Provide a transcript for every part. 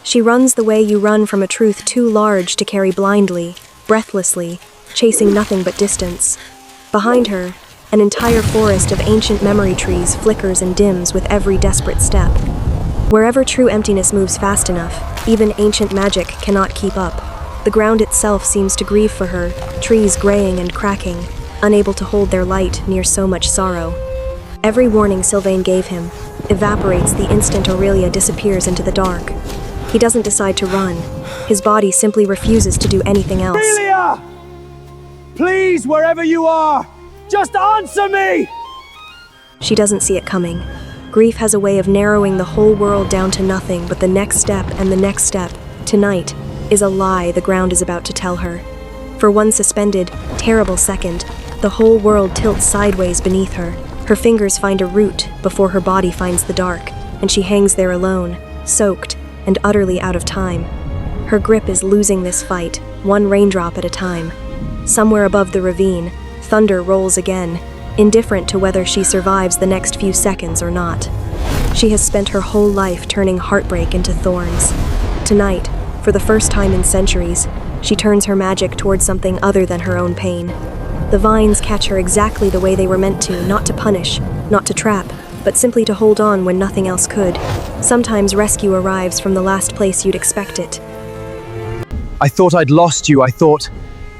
She runs the way you run from a truth too large to carry blindly, breathlessly, chasing nothing but distance. Behind her, an entire forest of ancient memory trees flickers and dims with every desperate step. Wherever true emptiness moves fast enough, even ancient magic cannot keep up. The ground itself seems to grieve for her, trees graying and cracking, unable to hold their light near so much sorrow. Every warning Sylvaine gave him evaporates the instant Aurelia disappears into the dark. He doesn't decide to run. His body simply refuses to do anything else. Aurelia! Please, wherever you are, just answer me! She doesn't see it coming. Grief has a way of narrowing the whole world down to nothing but the next step and the next step. Tonight is a lie the ground is about to tell her. For one suspended, terrible second, the whole world tilts sideways beneath her. Her fingers find a root before her body finds the dark, and she hangs there alone, soaked and utterly out of time. Her grip is losing this fight, one raindrop at a time. Somewhere above the ravine, thunder rolls again, indifferent to whether she survives the next few seconds or not. She has spent her whole life turning heartbreak into thorns. Tonight, for the first time in centuries, she turns her magic towards something other than her own pain. The vines catch her exactly the way they were meant to, not to punish, not to trap, but simply to hold on when nothing else could. Sometimes rescue arrives from the last place you'd expect it. I thought I'd lost you. I thought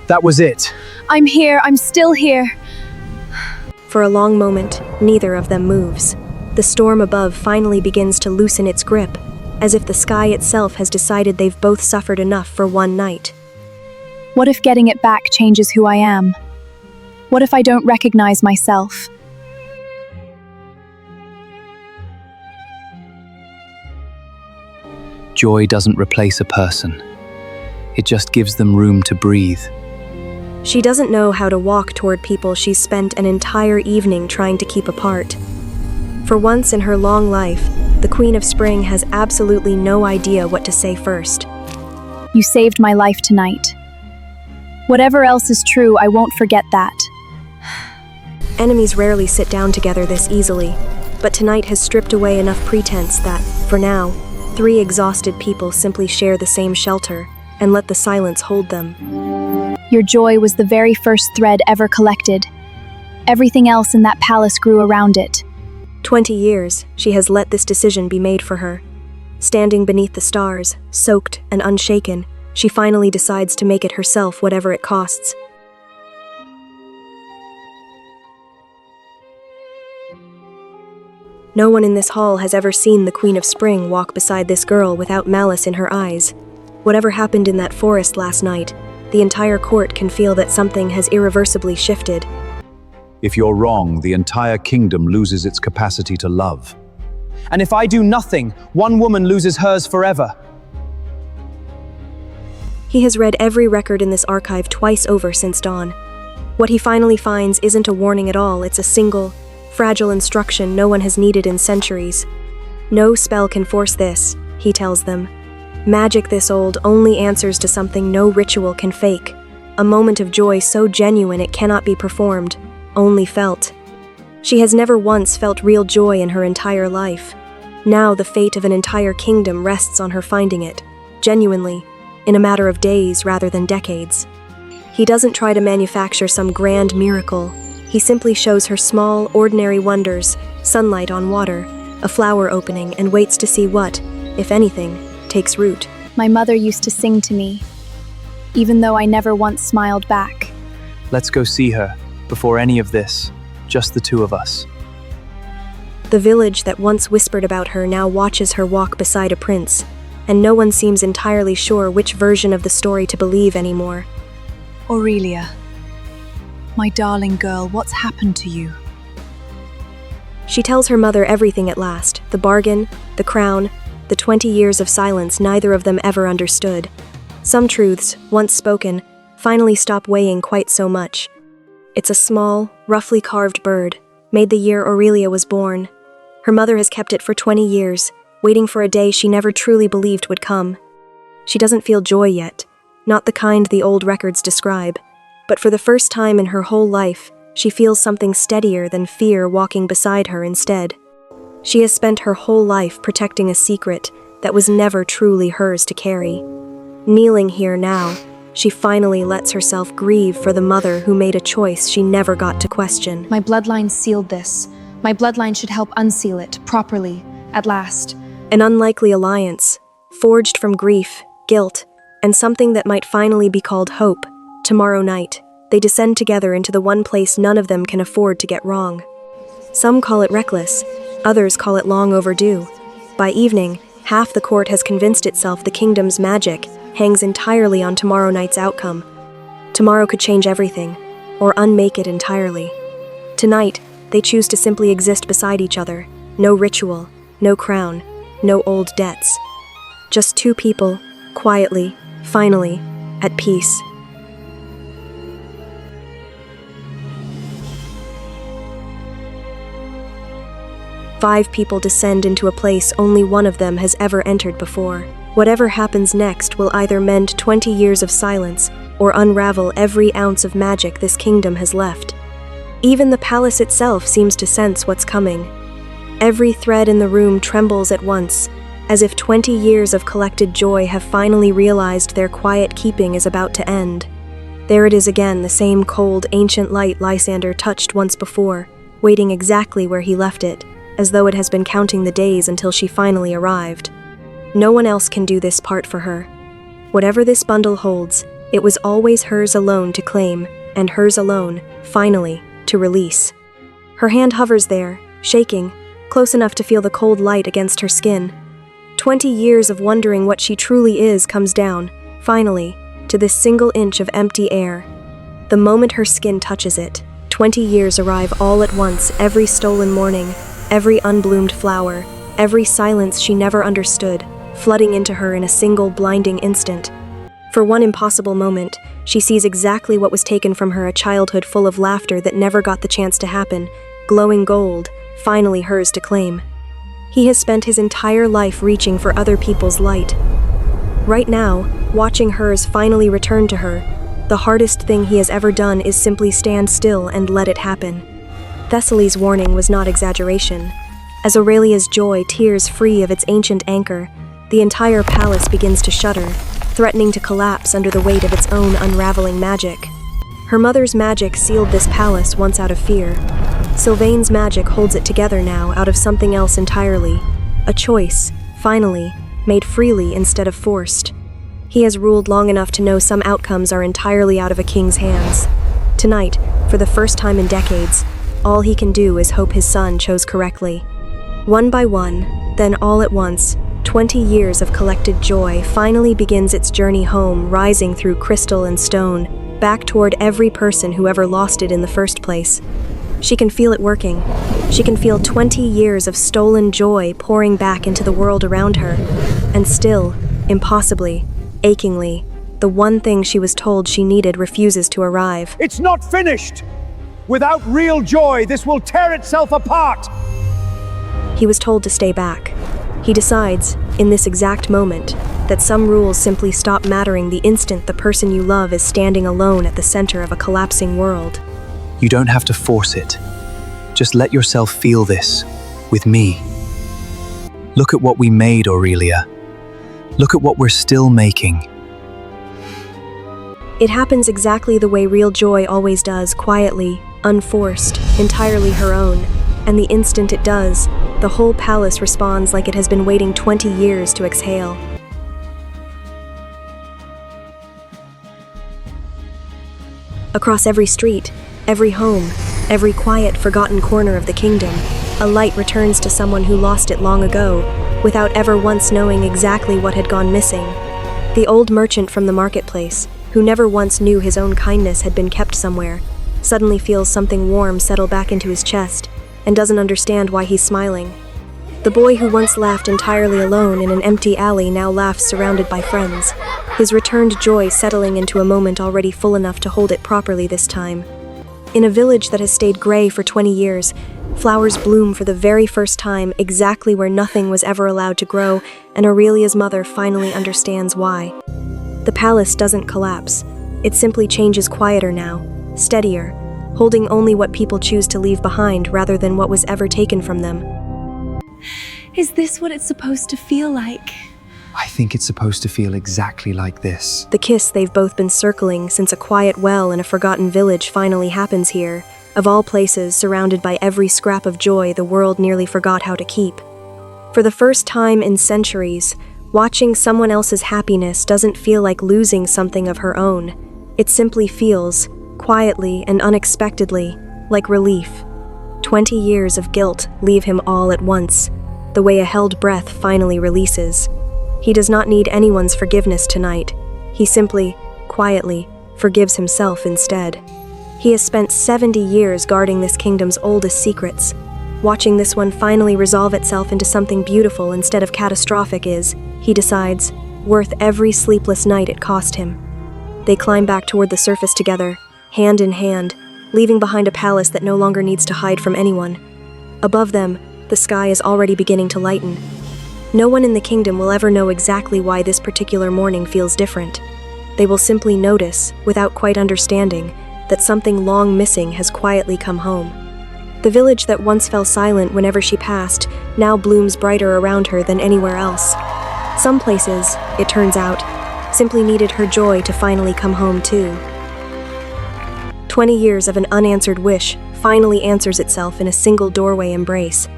that was it. I'm here. I'm still here. For a long moment, neither of them moves. The storm above finally begins to loosen its grip, as if the sky itself has decided they've both suffered enough for one night. What if getting it back changes who I am? What if I don't recognize myself? Joy doesn't replace a person. It just gives them room to breathe. She doesn't know how to walk toward people she's spent an entire evening trying to keep apart. For once in her long life, the Queen of Spring has absolutely no idea what to say first. You saved my life tonight. Whatever else is true, I won't forget that. Enemies rarely sit down together this easily, but tonight has stripped away enough pretense that, for now, three exhausted people simply share the same shelter and let the silence hold them. Your joy was the very first thread ever collected. Everything else in that palace grew around it. 20 years, she has let this decision be made for her. Standing beneath the stars, soaked and unshaken, she finally decides to make it herself whatever it costs. No one in this hall has ever seen the Queen of Spring walk beside this girl without malice in her eyes. Whatever happened in that forest last night, the entire court can feel that something has irreversibly shifted. If you're wrong, the entire kingdom loses its capacity to love. And if I do nothing, one woman loses hers forever. He has read every record in this archive twice over since dawn. What he finally finds isn't a warning at all, it's a single, fragile instruction no one has needed in centuries. No spell can force this, he tells them. Magic this old only answers to something no ritual can fake. A moment of joy so genuine it cannot be performed, only felt. She has never once felt real joy in her entire life. Now the fate of an entire kingdom rests on her finding it, genuinely, in a matter of days rather than decades. He doesn't try to manufacture some grand miracle. He simply shows her small, ordinary wonders, sunlight on water, a flower opening, and waits to see what, if anything, takes root. My mother used to sing to me, even though I never once smiled back. Let's go see her, before any of this, just the two of us. The village that once whispered about her now watches her walk beside a prince, and no one seems entirely sure which version of the story to believe anymore. Aurelia, my darling girl, what's happened to you? She tells her mother everything at last, the bargain, the crown, the 20 years of silence neither of them ever understood. Some truths, once spoken, finally stop weighing quite so much. It's a small, roughly carved bird, made the year Aurelia was born. Her mother has kept it for 20 years, waiting for a day she never truly believed would come. She doesn't feel joy yet, not the kind the old records describe, but for the first time in her whole life, she feels something steadier than fear walking beside her instead. She has spent her whole life protecting a secret, that was never truly hers to carry. Kneeling here now, she finally lets herself grieve for the mother who made a choice she never got to question. My bloodline sealed this. My bloodline should help unseal it, properly, at last. An unlikely alliance, forged from grief, guilt, and something that might finally be called hope. Tomorrow night, they descend together into the one place none of them can afford to get wrong. Some call it reckless, others call it long overdue. By evening, half the court has convinced itself the kingdom's magic hangs entirely on tomorrow night's outcome. Tomorrow could change everything, or unmake it entirely. Tonight, they choose to simply exist beside each other. No ritual, no crown, no old debts. Just two people, quietly, finally, at peace. Five people descend into a place only one of them has ever entered before. Whatever happens next will either mend 20 years of silence or unravel every ounce of magic this kingdom has left. Even the palace itself seems to sense what's coming. Every thread in the room trembles at once, as if 20 years of collected joy have finally realized their quiet keeping is about to end. There it is again, the same cold, ancient light Lysander touched once before, waiting exactly where he left it, as though it has been counting the days until she finally arrived. No one else can do this part for her. Whatever this bundle holds, it was always hers alone to claim, and hers alone, finally, to release. Her hand hovers there, shaking, close enough to feel the cold light against her skin. 20 years of wondering what she truly is comes down, finally, to this single inch of empty air. The moment her skin touches it, 20 years arrive all at once, every stolen morning, every unbloomed flower, every silence she never understood, flooding into her in a single blinding instant. For one impossible moment, she sees exactly what was taken from her, a childhood full of laughter that never got the chance to happen, glowing gold, finally hers to claim. He has spent his entire life reaching for other people's light. Right now, watching hers finally return to her, the hardest thing he has ever done is simply stand still and let it happen. Thessaly's warning was not exaggeration. As Aurelia's joy tears free of its ancient anchor, the entire palace begins to shudder, threatening to collapse under the weight of its own unraveling magic. Her mother's magic sealed this palace once out of fear. Sylvaine's magic holds it together now out of something else entirely. A choice, finally, made freely instead of forced. He has ruled long enough to know some outcomes are entirely out of a king's hands. Tonight, for the first time in decades, all he can do is hope his son chose correctly. One by one, then all at once, 20 years of collected joy finally begins its journey home, rising through crystal and stone, back toward every person who ever lost it in the first place. She can feel it working. She can feel 20 years of stolen joy pouring back into the world around her. And still, impossibly, achingly, the one thing she was told she needed refuses to arrive. It's not finished! Without real joy, this will tear itself apart! He was told to stay back. He decides, in this exact moment, that some rules simply stop mattering the instant the person you love is standing alone at the center of a collapsing world. You don't have to force it. Just let yourself feel this, with me. Look at what we made, Aurelia. Look at what we're still making. It happens exactly the way real joy always does, quietly, unforced, entirely her own. And the instant it does, the whole palace responds like it has been waiting 20 years to exhale. Across every street, every home, every quiet, forgotten corner of the kingdom, a light returns to someone who lost it long ago, without ever once knowing exactly what had gone missing. The old merchant from the marketplace, who never once knew his own kindness had been kept somewhere, suddenly feels something warm settle back into his chest, and doesn't understand why he's smiling. The boy who once laughed entirely alone in an empty alley now laughs surrounded by friends, his returned joy settling into a moment already full enough to hold it properly this time. In a village that has stayed gray for 20 years, flowers bloom for the very first time exactly where nothing was ever allowed to grow, and Aurelia's mother finally understands why. The palace doesn't collapse. It simply changes quieter now, steadier, holding only what people choose to leave behind rather than what was ever taken from them. Is this what it's supposed to feel like? I think it's supposed to feel exactly like this. The kiss they've both been circling since a quiet well in a forgotten village finally happens here, of all places, surrounded by every scrap of joy the world nearly forgot how to keep. For the first time in centuries, watching someone else's happiness doesn't feel like losing something of her own. It simply feels, quietly and unexpectedly, like relief. 20 years of guilt leave him all at once, the way a held breath finally releases. He does not need anyone's forgiveness tonight. He simply, quietly, forgives himself instead. He has spent 70 years guarding this kingdom's oldest secrets. Watching this one finally resolve itself into something beautiful instead of catastrophic is, he decides, worth every sleepless night it cost him. They climb back toward the surface together, hand in hand, leaving behind a palace that no longer needs to hide from anyone. Above them, the sky is already beginning to lighten. No one in the kingdom will ever know exactly why this particular morning feels different. They will simply notice, without quite understanding, that something long missing has quietly come home. The village that once fell silent whenever she passed now blooms brighter around her than anywhere else. Some places, it turns out, simply needed her joy to finally come home too. 20 years of an unanswered wish finally answers itself in a single doorway embrace.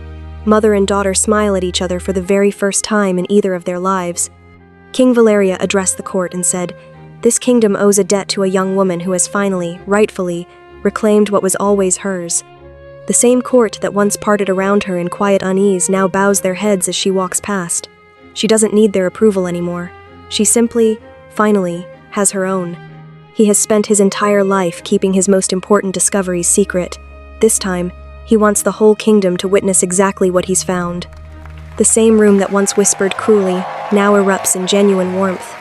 Mother and daughter smile at each other for the very first time in either of their lives. King Valeria addressed the court and said, "This kingdom owes a debt to a young woman who has finally, rightfully, reclaimed what was always hers." The same court that once parted around her in quiet unease now bows their heads as she walks past. She doesn't need their approval anymore. She simply, finally, has her own. He has spent his entire life keeping his most important discoveries secret. This time, he wants the whole kingdom to witness exactly what he's found. The same room that once whispered cruelly now erupts in genuine warmth.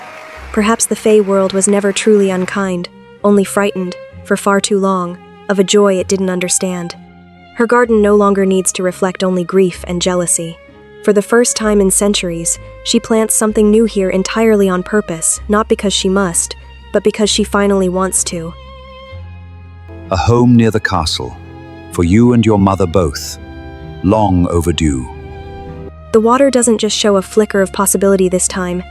Perhaps the Fae world was never truly unkind, only frightened, for far too long, of a joy it didn't understand. Her garden no longer needs to reflect only grief and jealousy. For the first time in centuries, she plants something new here entirely on purpose, not because she must, but because she finally wants to. A home near the castle, for you and your mother both. Long overdue. The water doesn't just show a flicker of possibility this time.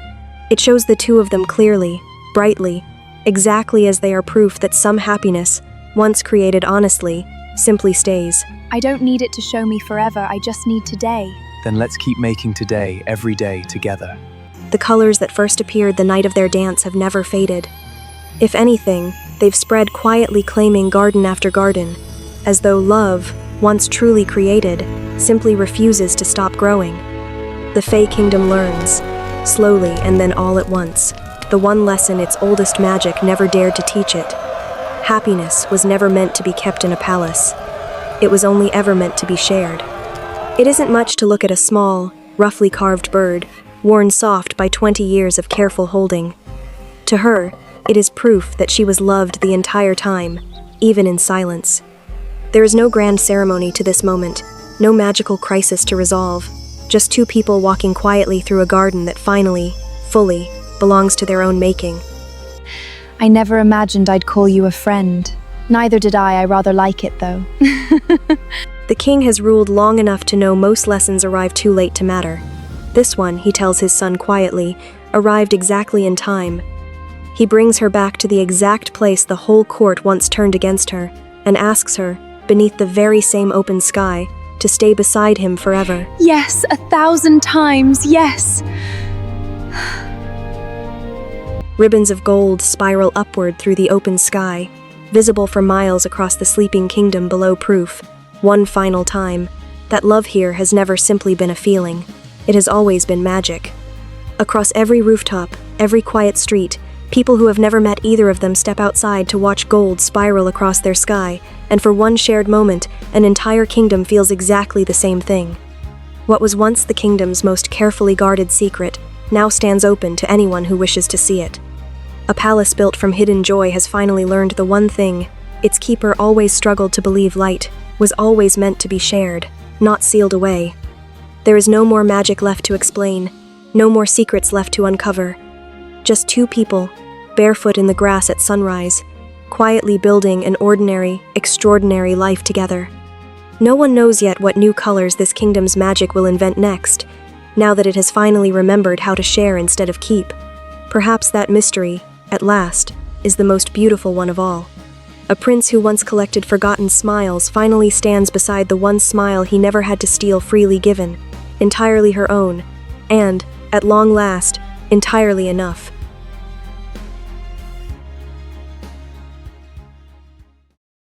It shows the two of them clearly, brightly, exactly as they are proof that some happiness, once created honestly, simply stays. I don't need it to show me forever, I just need today. Then let's keep making today, every day, together. The colors that first appeared the night of their dance have never faded. If anything, they've spread quietly, claiming garden after garden, as though love, once truly created, simply refuses to stop growing. The Fae Kingdom learns, slowly and then all at once, the one lesson its oldest magic never dared to teach it. Happiness was never meant to be kept in a palace. It was only ever meant to be shared. It isn't much to look at a small, roughly carved bird, worn soft by 20 years of careful holding. To her, it is proof that she was loved the entire time, even in silence. There is no grand ceremony to this moment, no magical crisis to resolve, just two people walking quietly through a garden that finally, fully, belongs to their own making. I never imagined I'd call you a friend. Neither did I rather like it though. The king has ruled long enough to know most lessons arrive too late to matter. This one, he tells his son quietly, arrived exactly in time. He brings her back to the exact place the whole court once turned against her, and asks her, beneath the very same open sky, to stay beside him forever. Yes, 1,000 times, yes! Ribbons of gold spiral upward through the open sky, visible for miles across the sleeping kingdom below proof, one final time, that love here has never simply been a feeling. It has always been magic. Across every rooftop, every quiet street, people who have never met either of them step outside to watch gold spiral across their sky, and for one shared moment, an entire kingdom feels exactly the same thing. What was once the kingdom's most carefully guarded secret now stands open to anyone who wishes to see it. A palace built from hidden joy has finally learned the one thing its keeper always struggled to believe: light was always meant to be shared, not sealed away. There is no more magic left to explain, no more secrets left to uncover. Just two people, barefoot in the grass at sunrise, quietly building an ordinary, extraordinary life together. No one knows yet what new colors this kingdom's magic will invent next, now that it has finally remembered how to share instead of keep. Perhaps that mystery, at last, is the most beautiful one of all. A prince who once collected forgotten smiles finally stands beside the one smile he never had to steal, freely given, entirely her own, and, at long last, entirely enough.